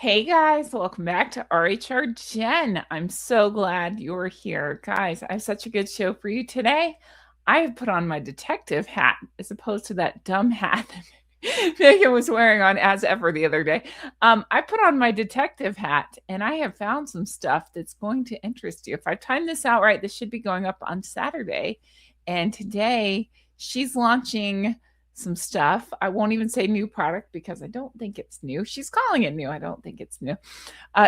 Hey guys, welcome back to RHR Jen. I'm so glad you're here. Guys, I have such a good show for you today. I have put on my detective hat as opposed to that dumb hat that Megan was wearing on as ever the other day. I put on my detective hat and I have found some stuff that's going to interest you. If I time this out right, this should be going up on Saturday. And today she's launching some stuff. I won't even say new product because I don't think it's new. She's calling it new. I don't think it's new.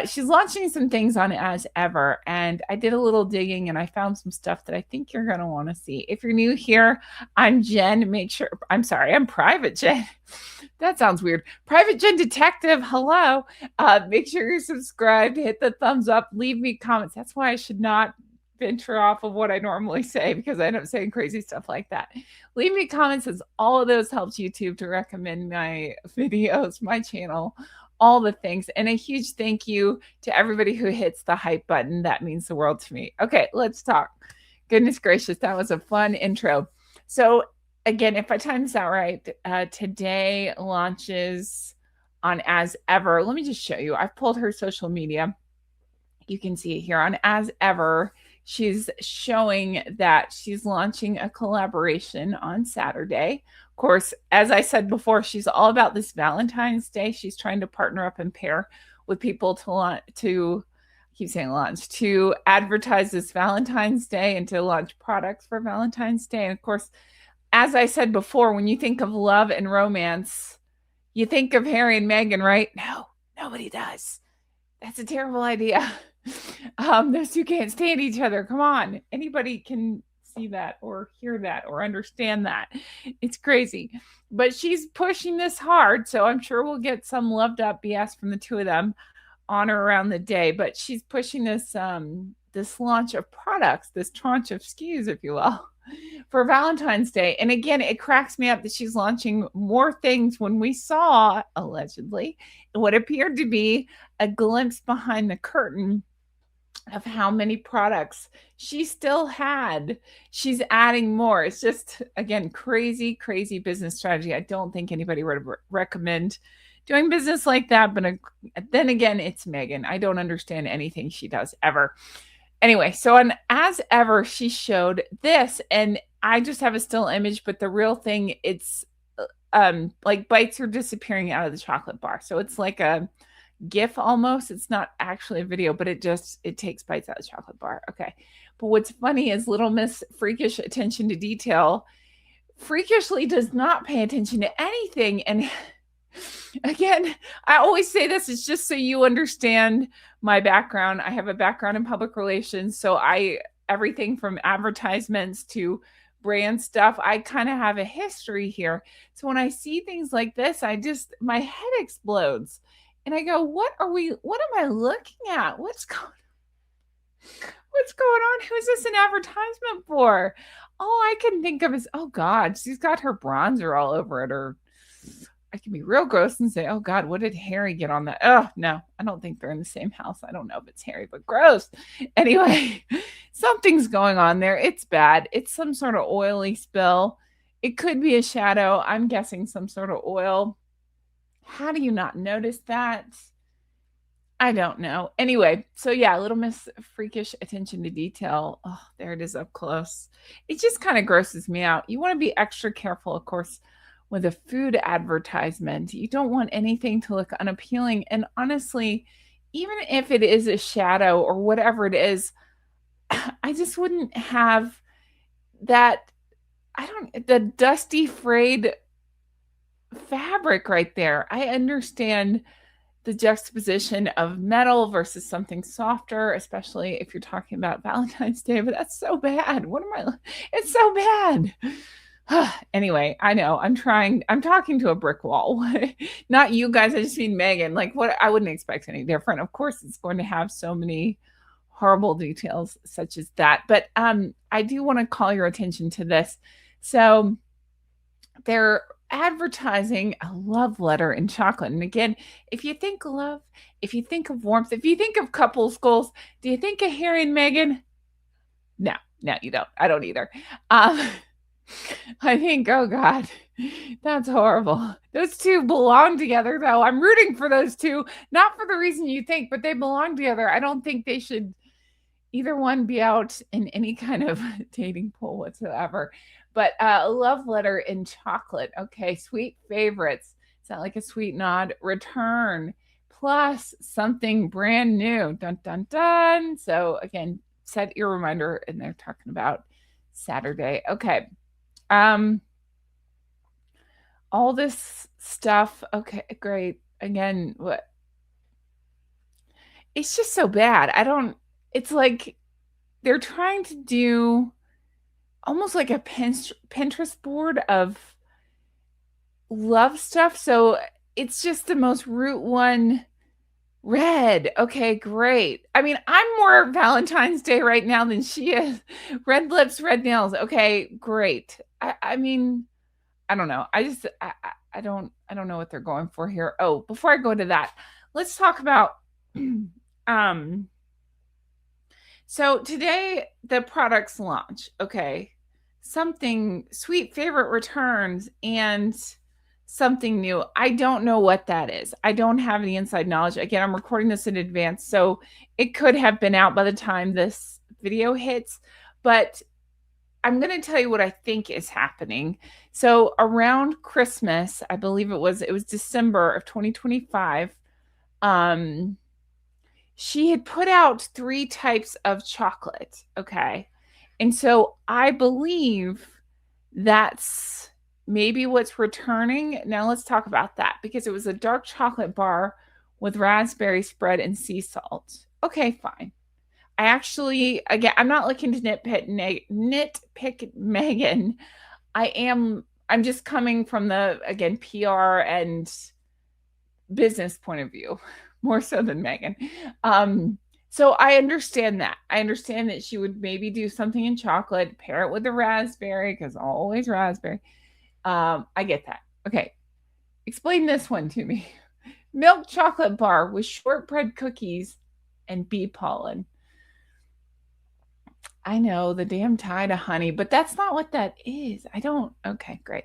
She's launching some things on As Ever, and I did a little digging and I found some stuff that I think you're going to want to see. If you're new here, I'm Jen. I'm Private Jen. That sounds weird. Private Jen Detective, hello. Make sure you're subscribed, hit the thumbs up, leave me comments. That's why I should not venture off of what I normally say because I end up saying crazy stuff like that. Leave me comments as all of those helps YouTube to recommend my videos, my channel, all the things. And a huge thank you to everybody who hits the hype button. That means the world to me. Okay, let's talk. Goodness gracious, that was a fun intro. So again, if I time this out right, today launches on As Ever. Let me just show you. I've pulled her social media. You can see it here on As Ever. She's showing that she's launching a collaboration on Saturday. Of course, as I said before, she's all about this Valentine's Day. She's trying to partner up and pair with people to keep saying launch, to advertise this Valentine's Day and to launch products for Valentine's Day. And of course, as I said before, when you think of love and romance, you think of Harry and Meghan, right? No, nobody does. That's a terrible idea. Those two can't stand each other. Come on. Anybody can see that or hear that or understand that. It's crazy. But she's pushing this hard. So I'm sure we'll get some loved up BS from the two of them on or around the day. But she's pushing this launch of products, this tranche of SKUs, if you will, for Valentine's Day. And again, it cracks me up that she's launching more things when we saw, allegedly, what appeared to be a glimpse behind the curtain of how many products she still had. She's adding more. It's just, again, crazy, crazy business strategy. I don't think anybody would recommend doing business like that. But then again, it's Meghan. I don't understand anything she does ever. Anyway, so on As Ever, she showed this, and I just have a still image, but the real thing, it's like bites are disappearing out of the chocolate bar. So it's like a GIF almost. It's not actually a video, but it takes bites out of the chocolate bar. Okay. But what's funny is little Miss Freakish attention to detail freakishly does not pay attention to anything. And again, I always say this, it's just so you understand my background. I have a background in public relations. So everything from advertisements to brand stuff, I kind of have a history here. So when I see things like this, my head explodes. And I go, what am I looking at? What's going on? Who's this an advertisement for? All I can think of is, oh God, she's got her bronzer all over it. Or I can be real gross and say, oh God, what did Harry get on that? Oh no, I don't think they're in the same house. I don't know if it's Harry, but gross. Anyway, something's going on there. It's bad. It's some sort of oily spill. It could be a shadow. I'm guessing some sort of oil. How do you not notice that? I don't know. Anyway, so yeah, little Miss Freakish attention to detail. Oh, there it is up close. It just kind of grosses me out. You want to be extra careful, of course, with a food advertisement. You don't want anything to look unappealing. And honestly, even if it is a shadow or whatever it is, I just wouldn't have that, the dusty frayed fabric right there. I understand the juxtaposition of metal versus something softer, especially if you're talking about Valentine's Day, but that's so bad. It's so bad. Anyway, I know I'm talking to a brick wall. Not you guys, I just mean Meghan. Like, what, I wouldn't expect any different. Of course, it's going to have so many horrible details such as that. But I do want to call your attention to this. So they're advertising a love letter in chocolate. And again, if you think love, if you think of warmth, if you think of couples goals, do you think of Harry and Meghan? No, you don't. I don't either. I think, oh God, That's horrible. Those two belong together, though. I'm rooting for those two, not for the reason you think, but they belong together. I don't think they should either one be out in any kind of dating pool whatsoever. But a love letter in chocolate. Okay, sweet favorites. It's not like a sweet nod. Return plus something brand new. Dun dun dun. So again, set your reminder, and they're talking about Saturday. Okay. Um, all this stuff. Okay, great. Again, what? It's just so bad. I don't. It's like they're trying to do almost like a Pinterest board of love stuff. So it's just the most root one red. Okay, great. I mean, I'm more Valentine's Day right now than she is. Red lips, red nails. Okay, great. I mean, I don't know. I don't know what they're going for here. Oh, before I go to that, let's talk about um so today the products launch. Okay. Something sweet favorite returns and something new. I don't know what that is. I don't have any inside knowledge. Again, I'm recording this in advance, so it could have been out by the time this video hits, but I'm going to tell you what I think is happening. So around Christmas, I believe it was December of 2025, she had put out 3 types of chocolate, okay? And so I believe that's maybe what's returning. Now let's talk about that because it was a dark chocolate bar with raspberry spread and sea salt. Okay, fine. I actually, again, I'm not looking to nitpick Meghan. I'm just coming from the, again, PR and business point of view, more so than Meghan. So I understand that. I understand that she would maybe do something in chocolate, pair it with the raspberry, because always raspberry. I get that. Okay. Explain this one to me. Milk chocolate bar with shortbread cookies and bee pollen. I know the damn tie to honey, but that's not what that is. I don't. Okay, great.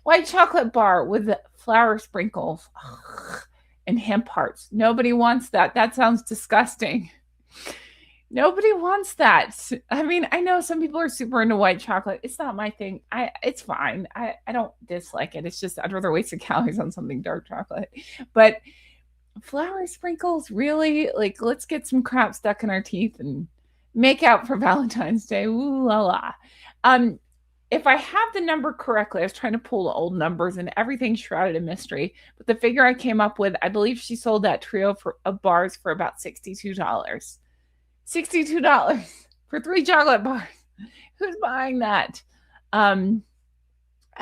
White chocolate bar with flour sprinkles. Ugh, and hemp hearts. Nobody wants that. That sounds disgusting. Nobody wants that. I mean, I know some people are super into white chocolate. It's not my thing. It's fine. I don't dislike it. It's just I'd rather waste the calories on something dark chocolate. But flour sprinkles, really? Like, let's get some crap stuck in our teeth and make out for Valentine's Day. Ooh la la. If I have the number correctly, I was trying to pull the old numbers and everything's shrouded in mystery. But the figure I came up with, I believe she sold that trio of bars for about $62. $62 for 3 chocolate bars. Who's buying that? I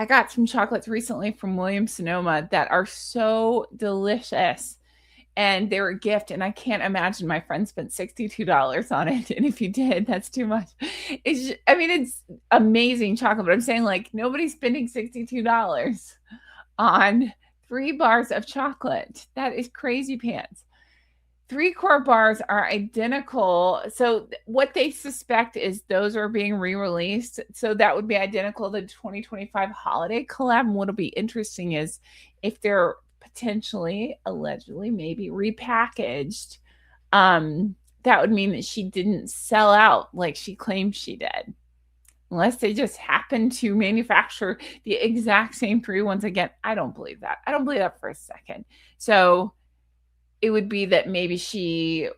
got some chocolates recently from Williams Sonoma that are so delicious. And they were a gift, and I can't imagine my friend spent $62 on it. And if you did, that's too much. I mean, it's amazing chocolate, but I'm saying like nobody's spending $62 on 3 bars of chocolate. That is crazy pants. 3 core bars are identical. So what they suspect is those are being re-released. So that would be identical to the 2025 holiday collab. And what'll be interesting is if they're potentially, allegedly, maybe repackaged, that would mean that she didn't sell out like she claimed she did. Unless they just happen to manufacture the exact same 3 once again. I don't believe that. I don't believe that for a second. So it would be that maybe she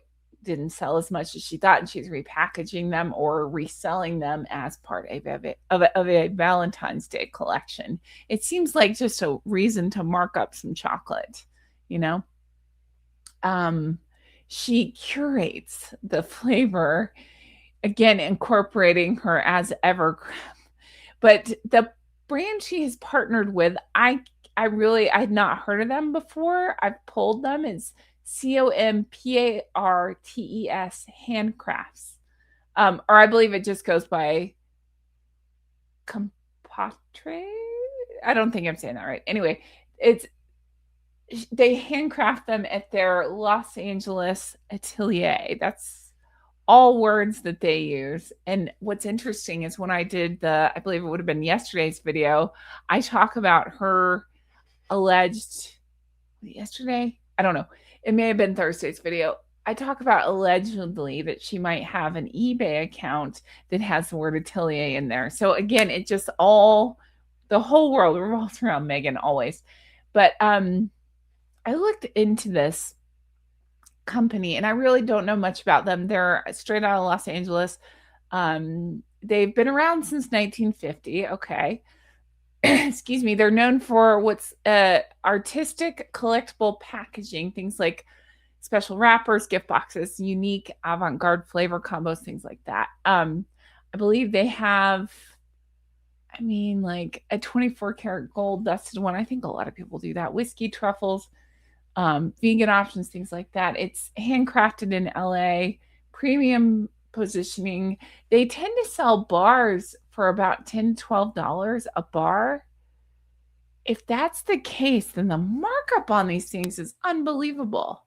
didn't sell as much as she thought and she's repackaging them or reselling them as part of a Valentine's Day collection. It seems like just a reason to mark up some chocolate, you know? She curates the flavor, again, incorporating her as Evercreme. But the brand she has partnered with, I had not heard of them before. I've pulled them. It's Compartes Handcrafts. Or I believe it just goes by Compartés. I don't think I'm saying that right. Anyway, they handcraft them at their Los Angeles atelier. That's all words that they use. And what's interesting is when I did I believe it would have been yesterday's video, I talk about her alleged, yesterday? I don't know. It may have been Thursday's video. I talk about allegedly that she might have an eBay account that has the word atelier in there. So again, it just the whole world revolves around Meghan always. But I looked into this company and I really don't know much about them. They're straight out of Los Angeles. They've been around since 1950. Okay. Excuse me. They're known for what's artistic collectible packaging, things like special wrappers, gift boxes, unique avant-garde flavor combos, things like that. I believe they have, like a 24 karat gold dusted one. I think a lot of people do that. Whiskey truffles, vegan options, things like that. It's handcrafted in LA, premium positioning. They tend to sell bars for about $10 to $12 a bar. If that's the case, then the markup on these things is unbelievable.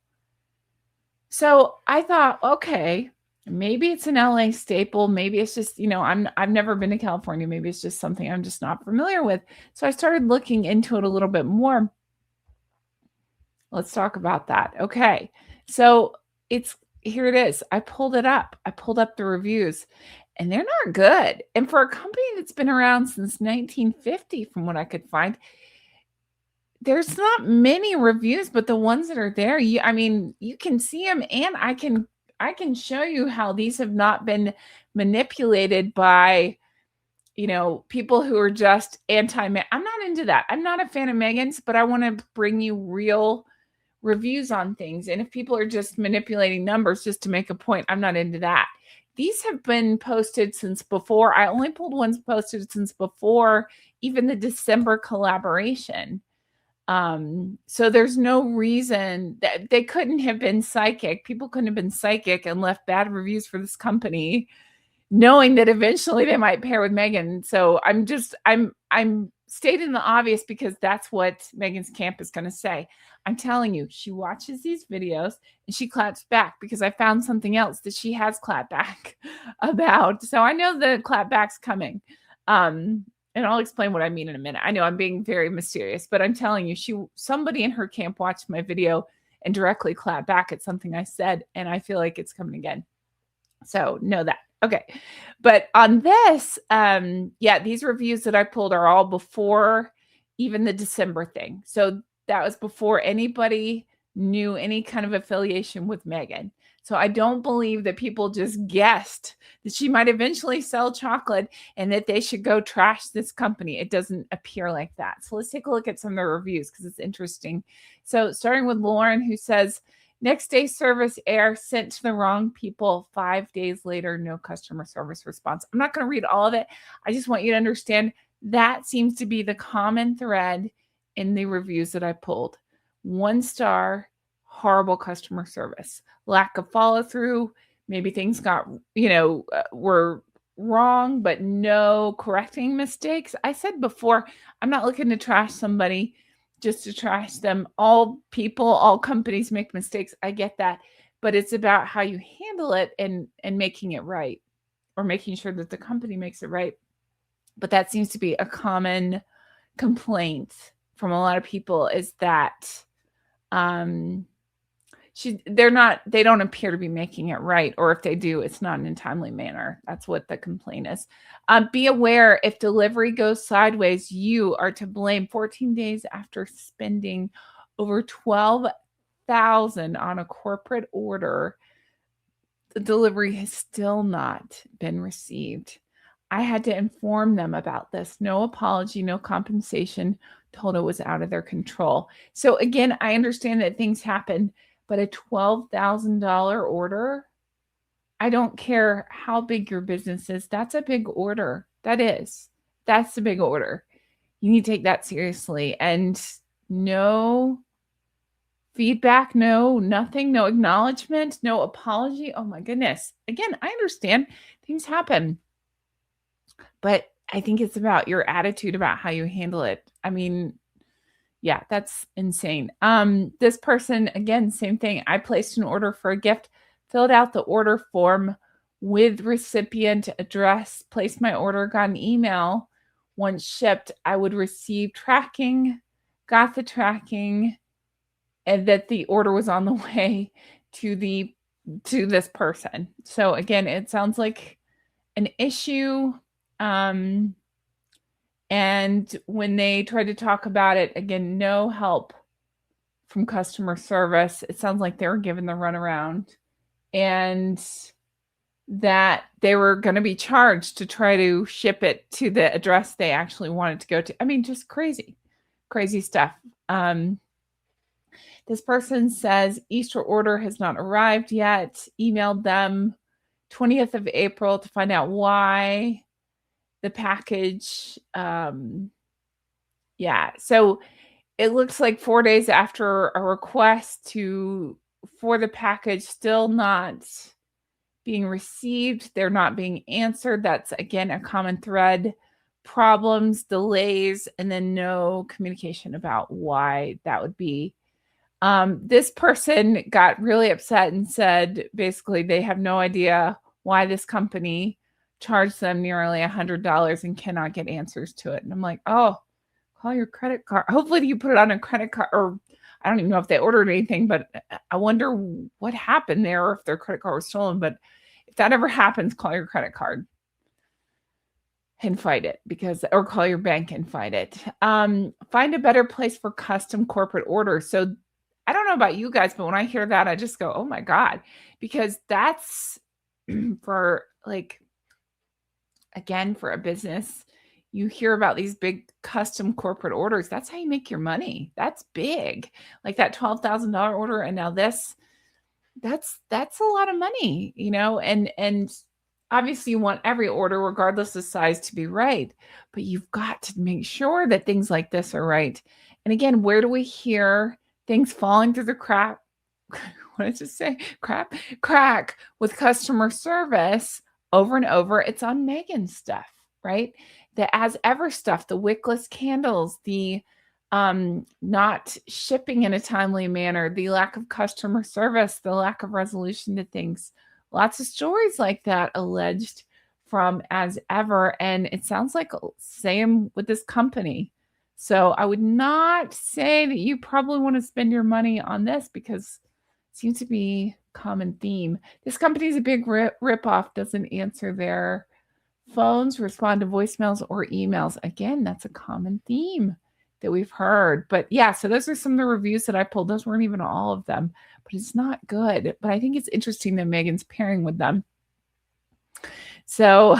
So I thought, okay, maybe it's an LA staple. Maybe it's just, I've never been to California. Maybe it's just something I'm just not familiar with. So I started looking into it a little bit more. Let's talk about that. Okay. So here it is. I pulled it up. I pulled up the reviews and they're not good. And for a company that's been around since 1950, from what I could find, there's not many reviews, but the ones that are there, you can see them, and I can show you how these have not been manipulated by, people who are just anti-Meghan. I'm not into that. I'm not a fan of Meghan's, but I want to bring you real reviews on things. And if people are just manipulating numbers just to make a point, I'm not into that. These have been posted since before. I only pulled ones posted since before even the December collaboration. So there's no reason that they couldn't have been psychic. People couldn't have been psychic and left bad reviews for this company, knowing that eventually they might pair with Meghan. So I'm stating the obvious because that's what Meghan's camp is going to say. I'm telling you, she watches these videos and she claps back because I found something else that she has clapped back about. So I know the clapback's coming. And I'll explain what I mean in a minute. I know I'm being very mysterious, but I'm telling you, somebody in her camp watched my video and directly clapped back at something I said, and I feel like it's coming again. So know that. Okay. But on this, these reviews that I pulled are all before even the December thing. So that was before anybody knew any kind of affiliation with Meghan. So I don't believe that people just guessed that she might eventually sell chocolate and that they should go trash this company. It doesn't appear like that. So let's take a look at some of the reviews because it's interesting. So starting with Lauren, who says, next day service error sent to the wrong people. 5 days later, no customer service response. I'm not going to read all of it. I just want you to understand that seems to be the common thread in the reviews that I pulled. 1 star, horrible customer service, lack of follow through. Maybe things got, were wrong, but no correcting mistakes. I said before, I'm not looking to trash somebody just to trash them. All companies make mistakes. I get that, but it's about how you handle it and making it right, or making sure that the company makes it right. But that seems to be a common complaint from a lot of people, is that they don't appear to be making it right, or if they do, it's not in a timely manner. That's what the complaint is. Be aware, if delivery goes sideways, you are to blame. 14 days after spending over $12,000 on a corporate order, the delivery has still not been received. I had to inform them about this. No apology, no compensation, told it was out of their control. So again, I understand that things happen, but a $12,000 order, I don't care how big your business is. That's a big order. That's a big order. You need to take that seriously. And no feedback, no nothing, no acknowledgement, no apology. Oh my goodness. Again, I understand things happen, but I think it's about your attitude about how you handle it. Yeah, that's insane. This person, again, same thing. I placed an order for a gift, filled out the order form with recipient address, placed my order, got an email. Once shipped, I would receive tracking, got the tracking, and that the order was on the way to this person. So again, it sounds like an issue. And when they tried to talk about it, again, no help from customer service. It sounds like they were given the runaround, and that they were going to be charged to try to ship it to the address they actually wanted to go to. I mean, just crazy, crazy stuff. This person says Easter order has not arrived yet. Emailed them 20th of April to find out why the package. So it looks like 4 days after a request for the package still not being received, they're not being answered. That's again a common thread. Problems, delays, and then no communication about why that would be. This person got really upset and said basically they have no idea why this company charged them nearly $100 and cannot get answers to it. And I'm like, oh, call your credit card. Hopefully you put it on a credit card, or I don't even know if they ordered anything, but I wonder what happened there, or if their credit card was stolen. But if that ever happens, call your credit card and fight it, or call your bank and fight it. Find a better place for custom corporate orders. So I don't know about you guys, but when I hear that, I just go, oh my God, because that's for again, for a business, you hear about these big custom corporate orders. That's how you make your money. That's big. Like that $12,000 order. And now that's a lot of money, and obviously you want every order, regardless of size, to be right, but you've got to make sure that things like this are right. And again, where do we hear things falling through the crack? What did I just say? Crack with customer service over and over. It's on Meghan stuff, right? The as ever stuff, the wickless candles, the not shipping in a timely manner, the lack of customer service, the lack of resolution to things. Lots of stories like that alleged from as ever. And it sounds like same with this company. So I would not say that you probably want to spend your money on this, because it seems to be a common theme. This company is a big ripoff, doesn't answer their phones, respond to voicemails or emails. Again, that's a common theme that we've heard. But yeah, so those are some of the reviews that I pulled. Those weren't even all of them, but it's not good. But I think it's interesting that Meghan's pairing with them. So,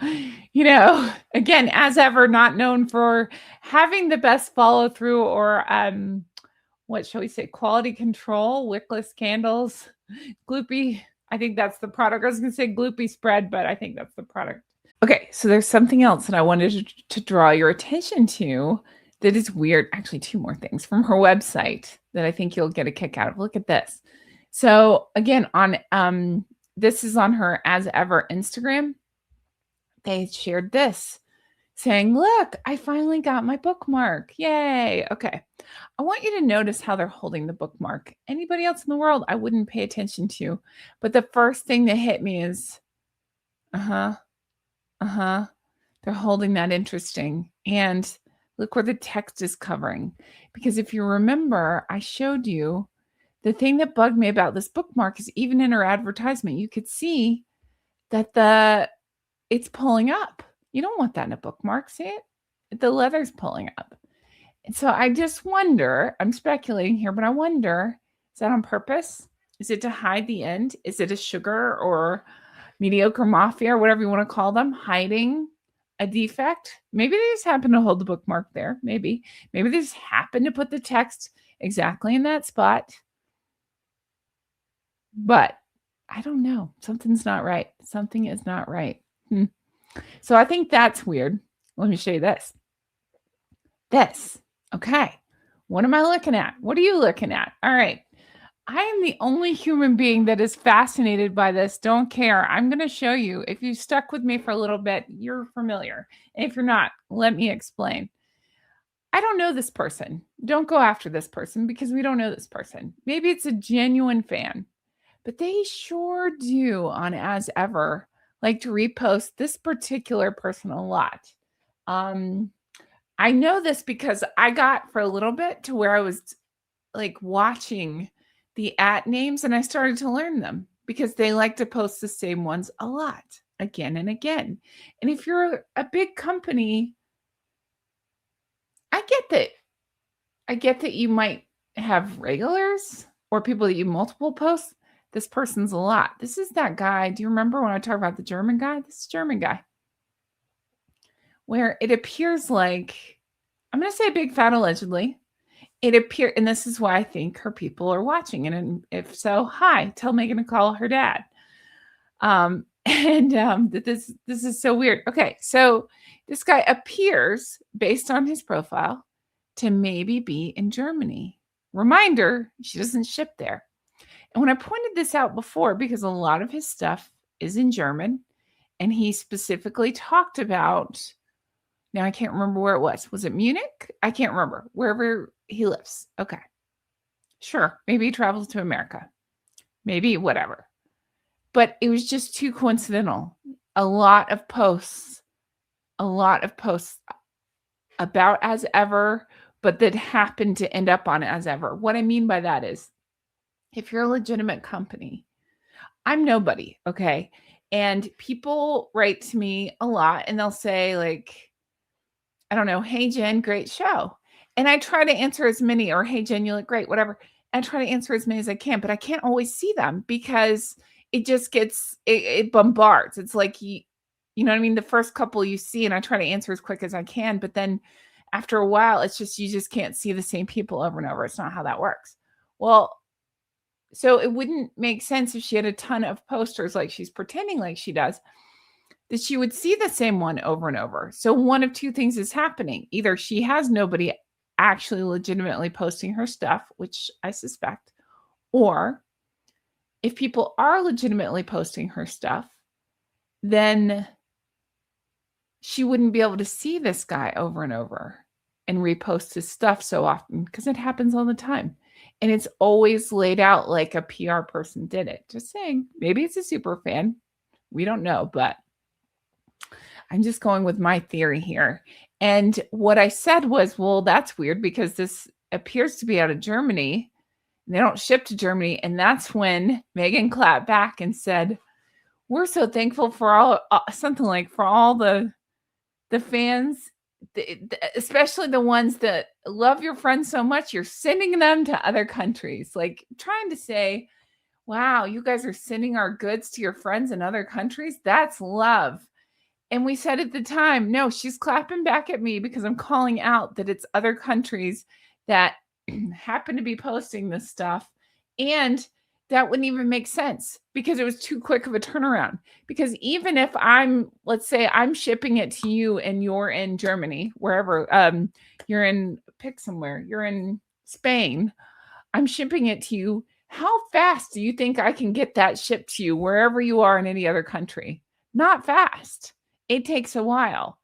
again, as ever, not known for having the best follow through or what shall we say, quality control, wickless candles, gloopy. I think that's the product. I was going to say gloopy spread, but I think that's the product. Okay, so there's something else that I wanted to draw your attention to that is weird. Actually, two more things from her website that I think you'll get a kick out of. Look at this. So again, on this is on her as ever Instagram. They shared this saying, look, I finally got my bookmark. Yay. Okay. I want you to notice how they're holding the bookmark. Anybody else in the world, I wouldn't pay attention to. But the first thing that hit me is, they're holding that interesting. And look where the text is covering. Because if you remember, I showed you the thing that bugged me about this bookmark is even in her advertisement, you could see that it's pulling up. You don't want that in a bookmark. See it? The leather's pulling up. And so I just wonder, I'm speculating here, but I wonder, is that on purpose? Is it to hide the end? Is it a sugar or mediocre mafia or whatever you want to call them, hiding a defect? Maybe they just happen to hold the bookmark there. Maybe they just happen to put the text exactly in that spot. But I don't know. Something's not right. Something is not right. So I think that's weird. Let me show you this. Okay. What am I looking at? What are you looking at? All right. I am the only human being that is fascinated by this. Don't care. I'm going to show you. If you stuck with me for a little bit, you're familiar. And if you're not, let me explain. I don't know this person. Don't go after this person because we don't know this person. Maybe it's a genuine fan. but they sure do on As Ever like to repost this particular person a lot. I know this because I got for a little bit to where I was like watching the names and I started to learn them because they like to post the same ones a lot, again and again. And if you're a big company, I get that. I get that you might have regulars or people that you multiple posts. This person's a lot. This is that guy. Do you remember when I talked about the German guy? This German guy, where it appears like, I'm going to say big fat allegedly. It appeared, and this is why I think her people are watching. And if so, hi, tell Meghan to call her dad. That this is so weird. Okay, so this guy appears, based on his profile, to maybe be in Germany. Reminder, she doesn't ship there. And when I pointed this out before, because a lot of his stuff is in German, and he specifically talked about, now I can't remember where it was. Was it Munich? I can't remember. Wherever he lives. Okay. Sure. Maybe he travels to America. Maybe whatever. But it was just too coincidental. A lot of posts about As Ever, but that happened to end up on As Ever. What I mean by that is, if you're a legitimate company, I'm nobody, okay? And people write to me a lot and they'll say like, I don't know, hey Jen, great show. And I try to answer as many, or hey Jen, you look great, whatever. And I try to answer as many as I can, but I can't always see them because it just gets, it bombards. It's like, you know what I mean? The first couple you see, and I try to answer as quick as I can, but then after a while, it's just, you just can't see the same people over and over. It's not how that works. Well, so it wouldn't make sense if she had a ton of posters like she's pretending like she does, that she would see the same one over and over. So one of two things is happening. Either she has nobody actually legitimately posting her stuff, which I suspect, or if people are legitimately posting her stuff, then she wouldn't be able to see this guy over and over and repost his stuff so often, because it happens all the time. And it's always laid out like a PR person did it. Just saying, maybe it's a super fan. We don't know, but I'm just going with my theory here. And what I said was, well, that's weird because this appears to be out of Germany. And they don't ship to Germany. And that's when Meghan clapped back and said, we're so thankful for all, something like for all the fans, especially the ones that love your friends so much, you're sending them to other countries. Like trying to say, wow, you guys are sending our goods to your friends in other countries. That's love. And we said at the time, no, she's clapping back at me because I'm calling out that it's other countries that happen to be posting this stuff. And that wouldn't even make sense because it was too quick of a turnaround. Because even if let's say I'm shipping it to you and you're in Germany, wherever, you're pick somewhere, you're in Spain, I'm shipping it to you. How fast do you think I can get that shipped to you wherever you are in any other country? Not fast. It takes a while.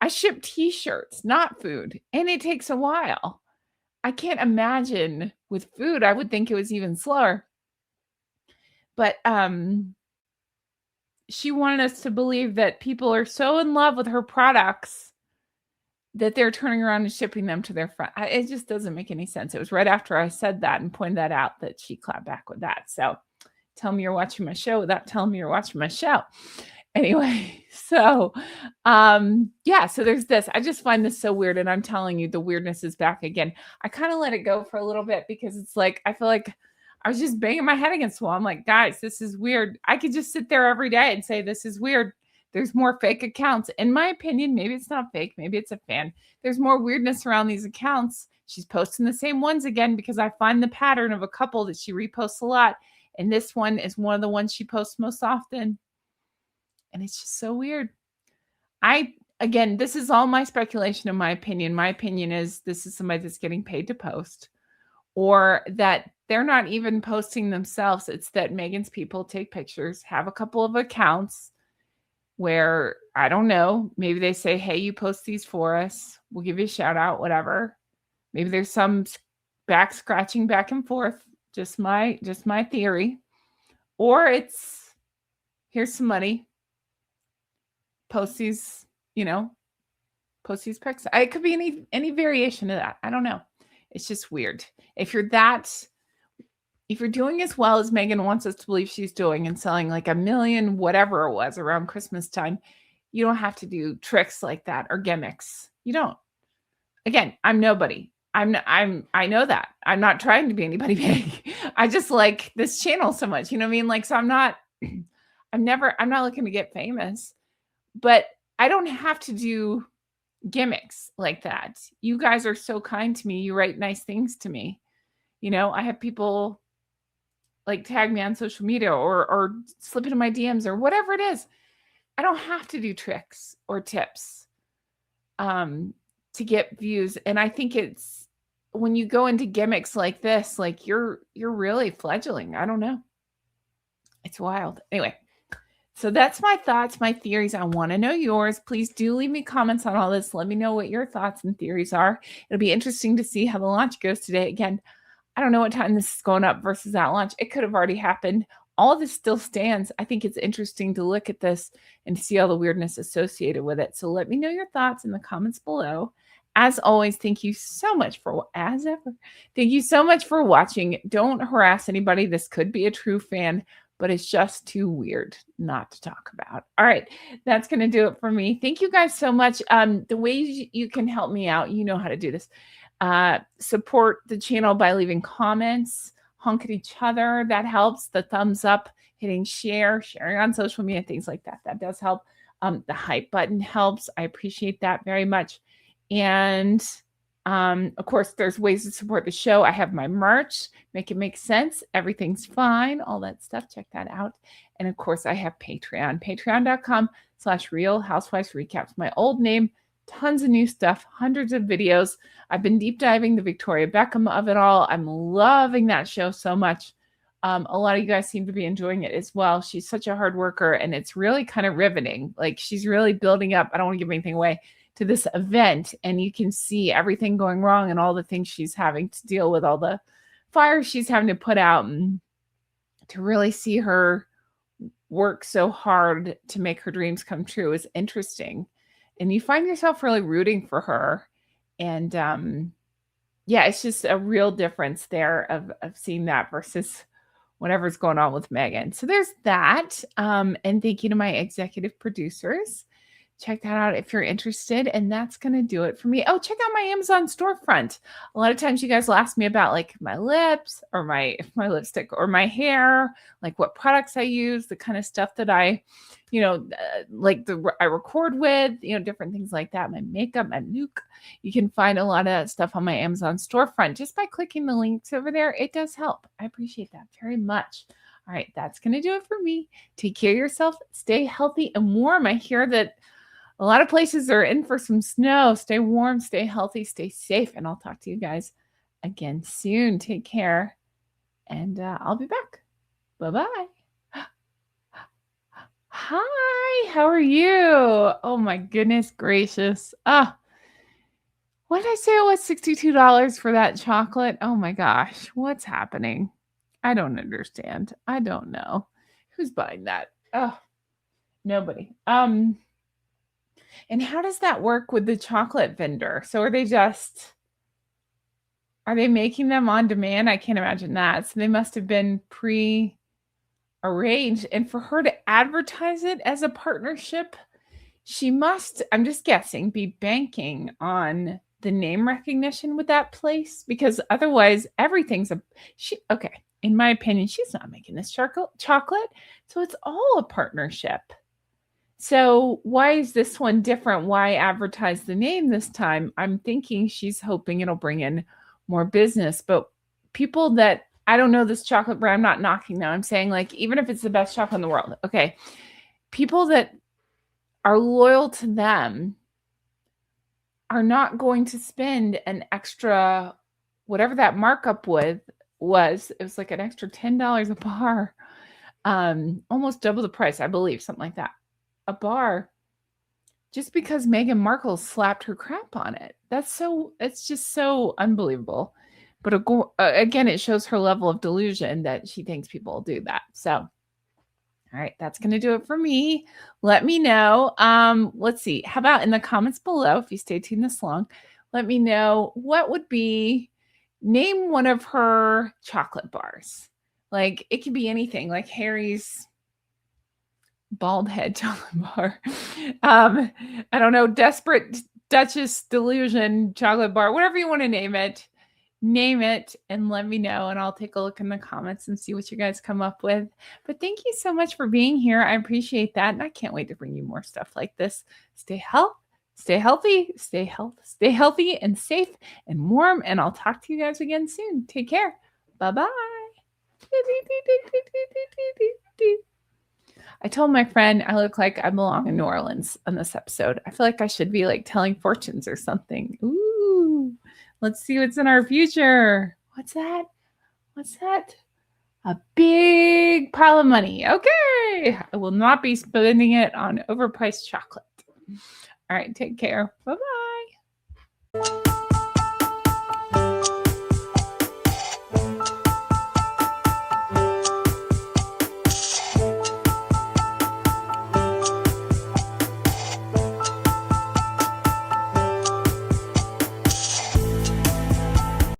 I ship t-shirts, not food, and it takes a while. I can't imagine with food. I would think it was even slower. But she wanted us to believe that people are so in love with her products that they're turning around and shipping them to their friend. It just doesn't make any sense. It was right after I said that and pointed that out that she clapped back with that. So tell me you're watching my show without telling me you're watching my show. Anyway, so yeah, so there's this. I just find this so weird, and I'm telling you, the weirdness is back again. I kind of let it go for a little bit because it's like I feel like I was just banging my head against the wall. I'm like, guys, this is weird. I could just sit there every day and say this is weird. There's more fake accounts. In my opinion, maybe it's not fake, maybe it's a fan. There's more weirdness around these accounts. She's posting the same ones again because I find the pattern of a couple that she reposts a lot, and this one is one of the ones she posts most often. And it's just so weird. Again, this is all my speculation in my opinion. My opinion is this is somebody that's getting paid to post, or that they're not even posting themselves. It's that Meghan's people take pictures, have a couple of accounts where, I don't know, maybe they say, hey, you post these for us. We'll give you a shout out, whatever. Maybe there's some back scratching back and forth. Just my theory. Or it's, here's some money, post these, post these pics. It could be any variation of that. I don't know. It's just weird. If you're doing as well as Meghan wants us to believe she's doing and selling like 1 million, whatever it was around Christmas time, you don't have to do tricks like that or gimmicks. You don't. Again, I'm nobody. I know that. I'm not trying to be anybody big. I just like this channel so much. You know what I mean? Like, so I'm not looking to get famous, but I don't have to do gimmicks like that. You guys are so kind to me. You write nice things to me. I have people like tag me on social media or slip into my DMs or whatever it is. I don't have to do tricks or tips to get views. And I think it's when you go into gimmicks like this, like you're really fledgling. I don't know. It's wild. Anyway, so that's my thoughts, my theories. I want to know yours. Please do leave me comments on all this. Let me know what your thoughts and theories are. It'll be interesting to see how the launch goes today. Again, I don't know what time this is going up versus that launch. It could have already happened. All of this still stands. I think it's interesting to look at this and see all the weirdness associated with it. So let me know your thoughts in the comments below. As always, thank you so much thank you so much for watching. Don't harass anybody. This could be a true fan, but it's just too weird not to talk about. All right, that's going to do it for me. Thank you guys so much. The ways you can help me out, you know how to do this. Support the channel by leaving comments, honk at each other. That helps. The thumbs up, hitting sharing on social media, things like that. That does help. The hype button helps. I appreciate that very much. And of course, there's ways to support the show. I have my merch, make it make sense. Everything's fine. All that stuff. Check that out. And of course, I have Patreon, patreon.com/Real Housewives Recaps. My old name, tons of new stuff, hundreds of videos. I've been deep diving the Victoria Beckham of it all. I'm loving that show so much. A lot of you guys seem to be enjoying it as well. She's such a hard worker and it's really kind of riveting. Like she's really building up. I don't want to give anything away to this event, and you can see everything going wrong and all the things she's having to deal with, all the fires she's having to put out, and to really see her work so hard to make her dreams come true is interesting. And you find yourself really rooting for her. And yeah, it's just a real difference there of seeing that versus whatever's going on with Meghan. So there's that. And thank you to my executive producers. Check that out if you're interested. And that's going to do it for me. Oh, check out my Amazon storefront. A lot of times you guys will ask me about like my lips or my lipstick or my hair, like what products I use, the kind of stuff that I, I record with, different things like that. My makeup, my nuke. You can find a lot of that stuff on my Amazon storefront just by clicking the links over there. It does help. I appreciate that very much. All right, that's going to do it for me. Take care of yourself. Stay healthy and warm. I hear that a lot of places are in for some snow. Stay warm, stay healthy, stay safe. And I'll talk to you guys again soon. Take care. And I'll be back. Bye-bye. Hi, how are you? Oh my goodness gracious. What did I say it was? $62 for that chocolate? Oh my gosh, what's happening? I don't understand. I don't know. Who's buying that? Oh, nobody. And how does that work with the chocolate vendor? So are they making them on demand? I can't imagine that. So they must have been pre-arranged. And for her to advertise it as a partnership, she must, I'm just guessing, be banking on the name recognition with that place, because otherwise everything's okay. In my opinion, she's not making this chocolate. So it's all a partnership. So why is this one different? Why advertise the name this time? I'm thinking she's hoping it'll bring in more business. But people that, I don't know this chocolate brand, I'm not knocking them. I'm saying, like, even if it's the best chocolate in the world, okay, people that are loyal to them are not going to spend an extra, whatever that markup was. It was like an extra $10 a bar, almost double the price, I believe, something like that. A bar, just because Meghan Markle slapped her crap on it. It's just so unbelievable. But again, it shows her level of delusion that she thinks people will do that. So All right, that's going to do it for me. Let me know. Let's see. How about in the comments below, if you stay tuned this long, let me know what would be, name one of her chocolate bars. Like it could be anything, like Harry's bald head chocolate bar. I don't know, Desperate Duchess Delusion chocolate bar, whatever you want to name it. Name it and let me know, and I'll take a look in the comments and see what you guys come up with. But thank you so much for being here. I appreciate that, and I can't wait to bring you more stuff like this. Stay healthy, stay healthy and safe and warm, and I'll talk to you guys again soon. Take care. Bye-bye. I told my friend I look like I belong in New Orleans on this episode. I feel like I should be like telling fortunes or something. Ooh. Let's see what's in our future. What's that? What's that? A big pile of money. Okay. I will not be spending it on overpriced chocolate. All right. Take care. Bye-bye.